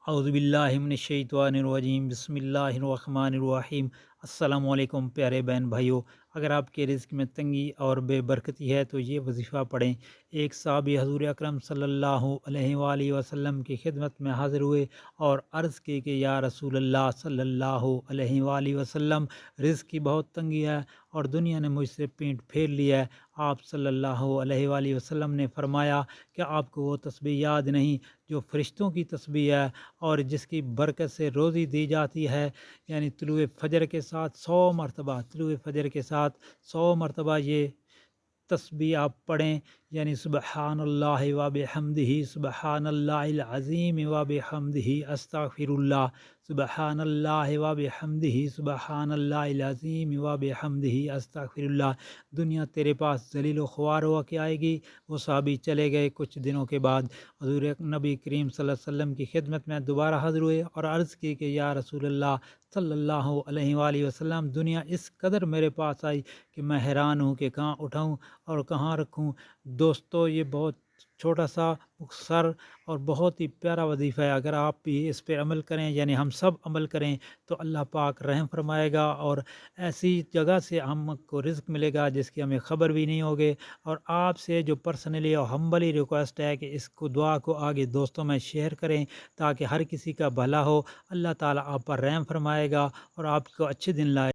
اعوذ باللہ من الشیطان الرجیم، بسم اللہ الرحمن الرحیم۔ السلام علیکم پیارے بہن بھائیوں، اگر آپ کے رزق میں تنگی اور بے برکتی ہے تو یہ وظیفہ پڑھیں۔ ایک صحابی حضور اکرم صلی اللہ علیہ وآلہ وسلم کی خدمت میں حاضر ہوئے اور عرض کی کہ یا رسول اللہ صلی اللہ علیہ وآلہ وسلم، رزق کی بہت تنگی ہے اور دنیا نے مجھ سے پیٹھ پھیر لی ہے۔ آپ صلی اللہ علیہ وآلہ وسلم نے فرمایا کہ آپ کو وہ تسبیح یاد نہیں جو فرشتوں کی تسبیح ہے اور جس کی برکت سے روزی دی جاتی ہے، یعنی طلوع فجر کے ساتھ 100 مرتبہ، طلوع فجر کے ساتھ 100 مرتبہ یہ تسبیح آپ پڑھیں، یعنی سبحان اللہ و بحمدہ، سبحان اللہ العظیم و بحمدہ، استغفر اللہ، سبحان اللہ و بحمدہ، سبحان اللہ العظیم و بحمدہ، استغفر اللہ۔ دنیا تیرے پاس ذلیل و خوار ہوا کے آئے گی۔ وہ صحابی چلے گئے۔ کچھ دنوں کے بعد حضور نبی کریم صلی اللہ علیہ وسلم کی خدمت میں دوبارہ حاضر ہوئے اور عرض کی کہ یا رسول اللہ صلی اللہ علیہ وآلہ وسلم، دنیا اس قدر میرے پاس آئی کہ میں حیران ہوں کہ کہاں اٹھاؤں اور کہاں رکھوں۔ دوستو، یہ بہت چھوٹا سا مختصر اور بہت ہی پیارا وظیفہ ہے۔ اگر آپ بھی اس پہ عمل کریں، یعنی ہم سب عمل کریں، تو اللہ پاک رحم فرمائے گا اور ایسی جگہ سے ہم کو رزق ملے گا جس کی ہمیں خبر بھی نہیں ہوگی۔ اور آپ سے جو پرسنلی اور ہمبلی ریکویسٹ ہے کہ اس کو دعا کو آگے دوستوں میں شیئر کریں تاکہ ہر کسی کا بھلا ہو۔ اللہ تعالیٰ آپ پر رحم فرمائے گا اور آپ کو اچھے دن لائے۔